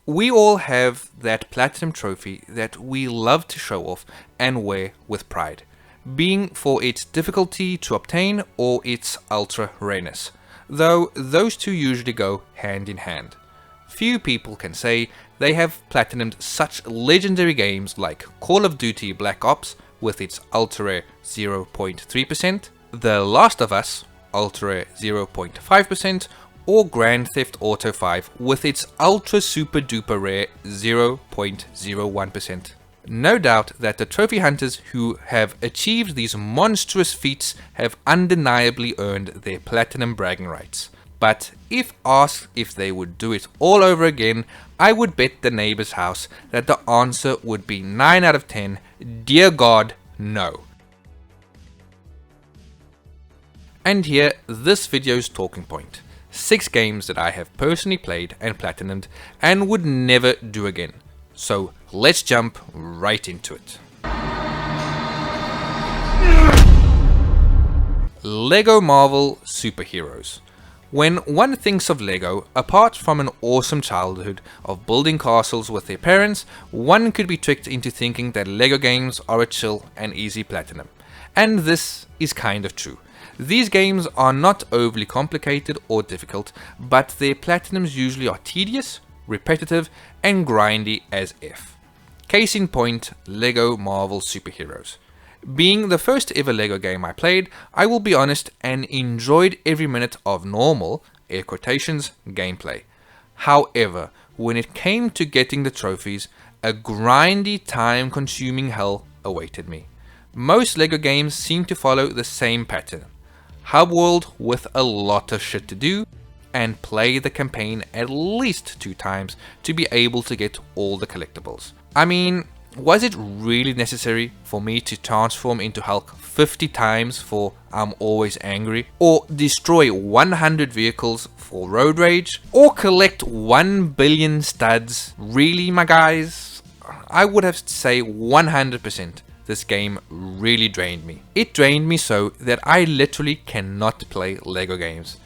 We all have that platinum trophy that we love to show off and wear with pride, being for its difficulty to obtain or its ultra rareness, though those two usually go hand in hand. Few people can say they have platinumed such legendary games like Call of Duty Black Ops with its ultra rare 0.3%, The Last of Us ultra rare 0.5%, or Grand Theft Auto 5 with its ultra super duper rare 0.01%. No doubt that the trophy hunters who have achieved these monstrous feats have undeniably earned their platinum bragging rights. But if asked if they would do it all over again, I would bet the neighbor's house that the answer would be 9 out of 10, dear God, no. And here, this video's talking point. 6 games that I have personally played and platinumed and would never do again. So let's jump right into it. Lego Marvel Superheroes. When one thinks of Lego, apart from an awesome childhood of building castles with their parents, one could be tricked into thinking that Lego games are a chill and easy platinum. And this is kind of true. These games are not overly complicated or difficult, but their platinums usually are tedious, repetitive, and grindy as F. Case in point, Lego Marvel Superheroes. Being the first ever Lego game I played, I will be honest and enjoyed every minute of normal, air quotations, gameplay. However, when it came to getting the trophies, a grindy, time-consuming hell awaited me. Most Lego games seem to follow the same pattern. Hub world with a lot of shit to do, and play the campaign at least 2 times to be able to get all the collectibles. I mean, was it really necessary for me to transform into Hulk 50 times for I'm always angry? Or destroy 100 vehicles for road rage? Or collect 1 billion studs? Really, my guys? I would have to say 100%. This game really drained me. It drained me so that I literally cannot play Lego games.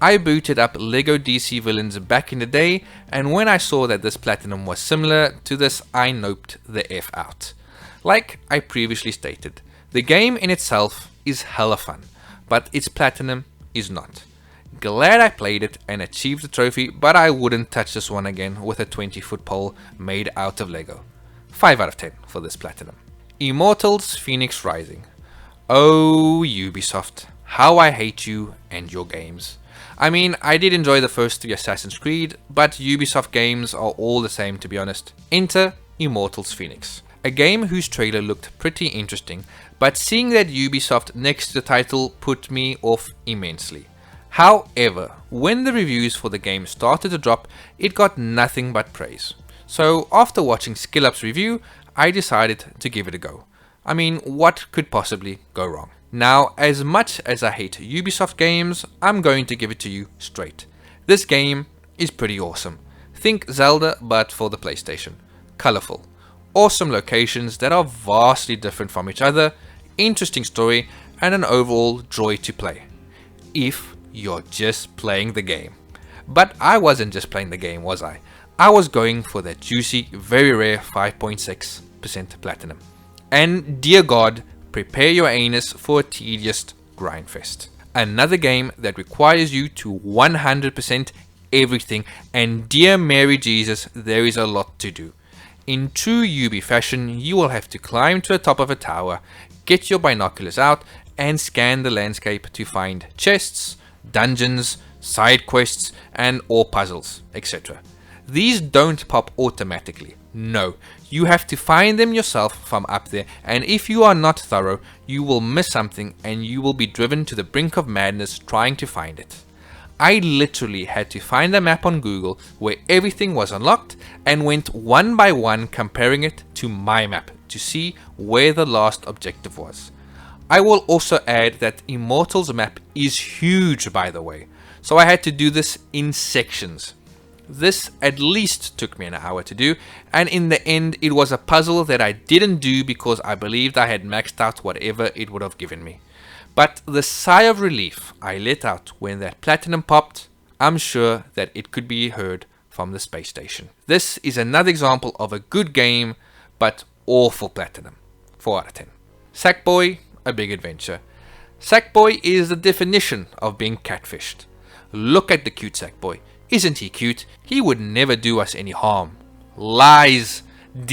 I booted up Lego DC Villains back in the day, and when I saw that this platinum was similar to this, I noped the F out. Like I previously stated, the game in itself is hella fun, but its platinum is not. Glad I played it and achieved the trophy, but I wouldn't touch this one again with a 20-foot pole made out of Lego. 5 out of 10 for this platinum. Immortal's Fenyx Rising. Oh, Ubisoft, how I hate you and your games. I mean, I did enjoy the first 3 Assassin's Creed, but Ubisoft games are all the same, to be honest. Enter Immortal's Fenyx, a game whose trailer looked pretty interesting, but seeing that Ubisoft next to the title put me off immensely. However, when the reviews for the game started to drop, it got nothing but praise. So after watching SkillUp's review, I decided to give it a go. I mean, what could possibly go wrong? Now, as much as I hate Ubisoft games, I'm going to give it to you straight. This game is pretty awesome. Think Zelda, but for the PlayStation. Colorful. Awesome locations that are vastly different from each other, interesting story, and an overall joy to play. If you're just playing the game. But I wasn't just playing the game, was I? I was going for that juicy, very rare 5.6% platinum. And dear God, prepare your anus for a tedious grindfest. Another game that requires you to 100% everything, and dear Mary Jesus, there is a lot to do. In true Ubi fashion, you will have to climb to the top of a tower, get your binoculars out, and scan the landscape to find chests, dungeons, side quests, and or puzzles, etc. These don't pop automatically. No, you have to find them yourself from up there, and if you are not thorough, you will miss something and you will be driven to the brink of madness trying to find it. I literally had to find a map on Google where everything was unlocked and went one by one comparing it to my map to see where the last objective was. I will also add that Immortal's map is huge, by the way, so I had to do this in sections. This at least took me an hour to do, and in the end it was a puzzle that I didn't do because I believed I had maxed out whatever it would have given me. But the sigh of relief I let out when that platinum popped, I'm sure that it could be heard from the space station. This is another example of a good game, but awful platinum. 4 out of 10. Sackboy A Big Adventure. Sackboy is the definition of being catfished. Look at the cute Sackboy. Isn't he cute? He would never do us any harm. Lies.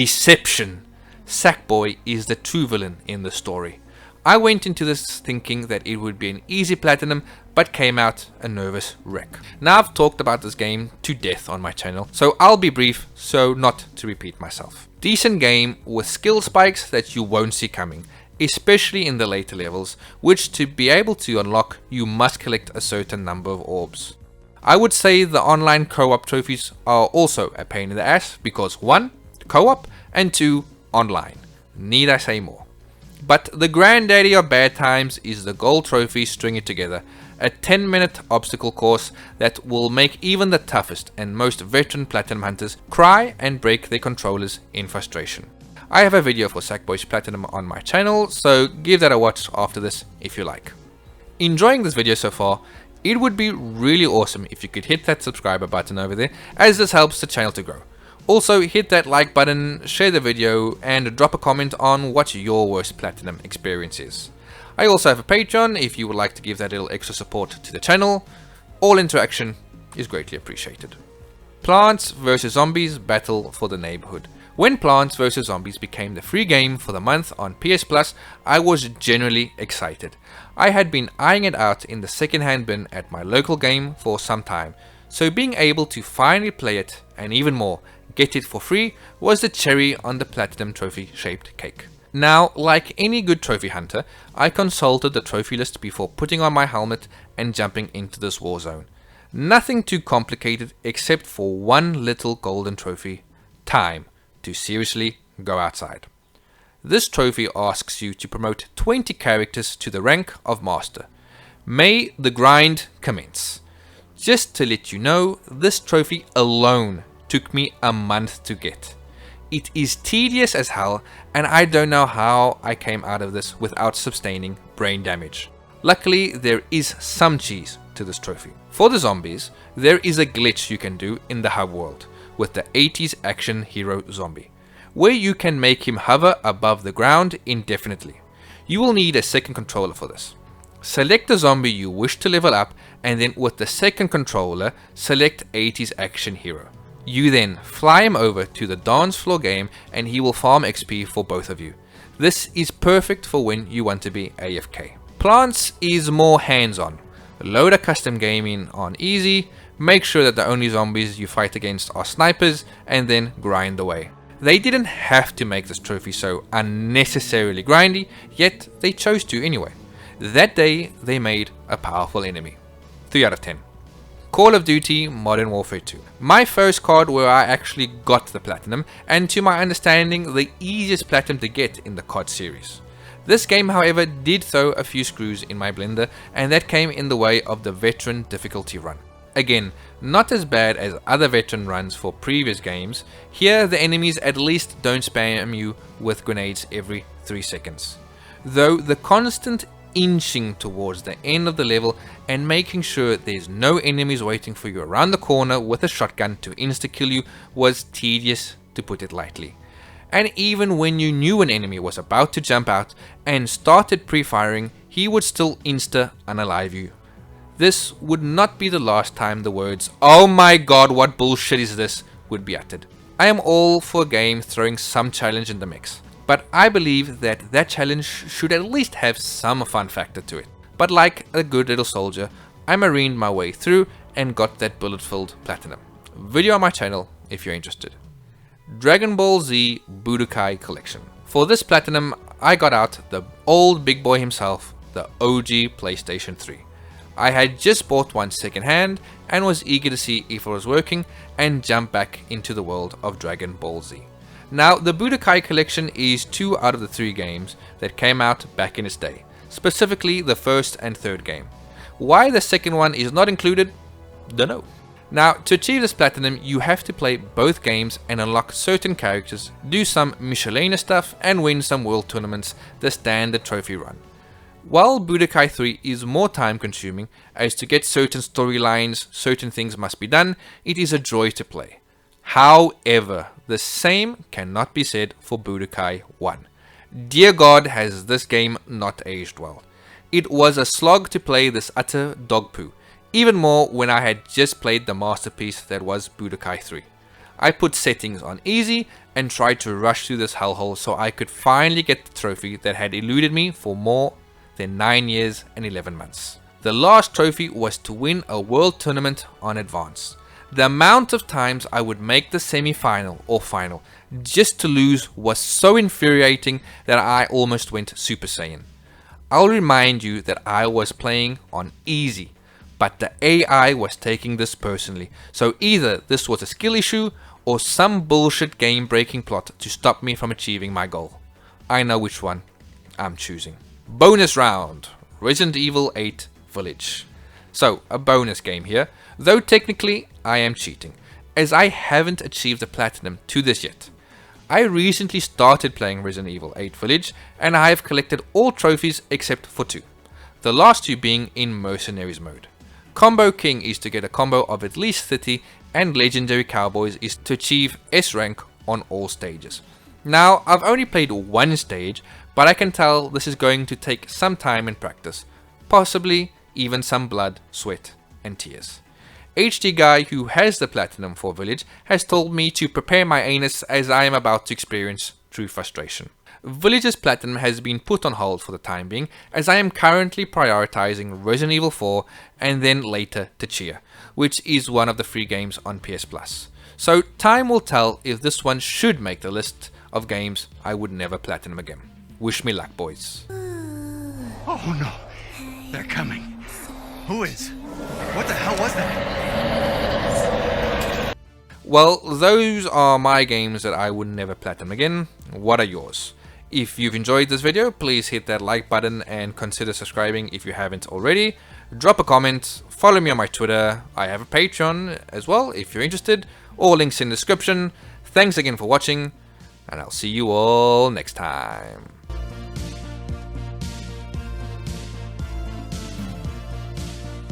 Deception. Sackboy is the true villain in the story. I went into this thinking that it would be an easy platinum, but came out a nervous wreck. Now I've talked about this game to death on my channel, so I'll be brief so not to repeat myself. Decent game with skill spikes that you won't see coming, especially in the later levels, which to be able to unlock you must collect a certain number of orbs. I would say the online co-op trophies are also a pain in the ass because 1. Co-op and 2. Online. Need I say more? But the granddaddy of bad times is the gold trophy String It Together, a 10-minute obstacle course that will make even the toughest and most veteran platinum hunters cry and break their controllers in frustration. I have a video for Sackboy's Platinum on my channel, so give that a watch after this if you like. Enjoying this video so far? It would be really awesome if you could hit that subscriber button over there, as this helps the channel to grow. Also hit that like button, share the video, and drop a comment on what your worst platinum experience is. I also have a Patreon if you would like to give that little extra support to the channel. All interaction is greatly appreciated. Plants vs Zombies Battle for the Neighbourhood. When Plants vs Zombies became the free game for the month on PS Plus, I was genuinely excited. I had been eyeing it out in the second-hand bin at my local game for some time, so being able to finally play it, and even more, get it for free, was the cherry on the platinum trophy shaped cake. Now, like any good trophy hunter, I consulted the trophy list before putting on my helmet and jumping into this war zone. Nothing too complicated except for one little golden trophy: time to seriously go outside. This trophy asks you to promote 20 characters to the rank of master. May the grind commence. Just to let you know, this trophy alone took me a month to get. It is tedious as hell, and I don't know how I came out of this without sustaining brain damage. Luckily, there is some cheese to this trophy. For the zombies, there is a glitch you can do in the hub world with the 80s action hero zombie, where you can make him hover above the ground indefinitely. You will need a second controller for this. Select the zombie you wish to level up, and then with the second controller, select 80s action hero. You then fly him over to the dance floor game and he will farm XP for both of you. This is perfect for when you want to be AFK. Plants is more hands-on. Load a custom game in on easy, make sure that the only zombies you fight against are snipers, and then grind away. They didn't have to make this trophy so unnecessarily grindy, yet they chose to anyway. That day they made a powerful enemy. 3 out of 10. Call of Duty Modern Warfare 2. My first card where I actually got the platinum, and to my understanding the easiest platinum to get in the COD series. This game, however, did throw a few screws in my blender, and that came in the way of the veteran difficulty run. Again, not as bad as other veteran runs for previous games. Here the enemies at least don't spam you with grenades every 3 seconds. Though the constant inching towards the end of the level and making sure there's no enemies waiting for you around the corner with a shotgun to insta-kill you was tedious, to put it lightly. And even when you knew an enemy was about to jump out and started pre-firing, he would still insta-unalive you. This would not be the last time the words "Oh my god, what bullshit is this?" would be uttered. I am all for a game throwing some challenge in the mix, but I believe that challenge should at least have some fun factor to it. But like a good little soldier, I marined my way through and got that bullet-filled platinum. Video on my channel if you're interested. DragonBall Z Budokai Collection. For this platinum, I got out the old big boy himself, the OG PlayStation 3. I had just bought one second hand and was eager to see if it was working and jump back into the world of Dragon Ball Z. Now, the Budokai collection is 2 out of the 3 games that came out back in its day, specifically the first and third game. Why the second one is not included, dunno. Now, to achieve this platinum, you have to play both games and unlock certain characters, do some miscellaneous stuff, and win some world tournaments, the standard trophy run. While Budokai 3 is more time consuming, as to get certain storylines, certain things must be done, it is a joy to play. However, the same cannot be said for Budokai 1. Dear God, has this game not aged well. It was a slog to play this utter dog poo, even more when I had just played the masterpiece that was Budokai 3. I put settings on easy and tried to rush through this hellhole so I could finally get the trophy that had eluded me for more than 9 years and 11 months. The last trophy was to win a world tournament on Advance. The amount of times I would make the semi-final or final just to lose was so infuriating that I almost went Super Saiyan. I'll remind you that I was playing on easy, but the AI was taking this personally, so either this was a skill issue or some bullshit game breaking plot to stop me from achieving my goal. I know which one I'm choosing. Bonus round, Resident Evil 8 Village. So, a bonus game here, though technically I am cheating, as I haven't achieved the platinum to this yet. I recently started playing Resident Evil 8 Village, and I have collected all trophies except for 2, the last 2 being in Mercenaries mode. Combo King is to get a combo of at least 30, and Legendary Cowboys is to achieve S rank on all stages. Now, I've only played one stage, but I can tell this is going to take some time and practice, possibly even some blood, sweat and tears. HD Guy, who has the platinum for Village, has told me to prepare my anus as I am about to experience true frustration. Village's platinum has been put on hold for the time being, as I am currently prioritizing Resident Evil 4 and then later Tachia, which is one of the free games on PS Plus. So time will tell if this one should make the list of games I would never platinum again. Wish me luck, boys. Oh no, they're coming. Who is? What the hell was that? Well, those are my games that I would never platinum again. What are yours? If you've enjoyed this video, please hit that like button and consider subscribing if you haven't already. Drop a comment, follow me on my Twitter, I have a Patreon as well if you're interested, all links in the description. Thanks again for watching, and I'll see you all next time.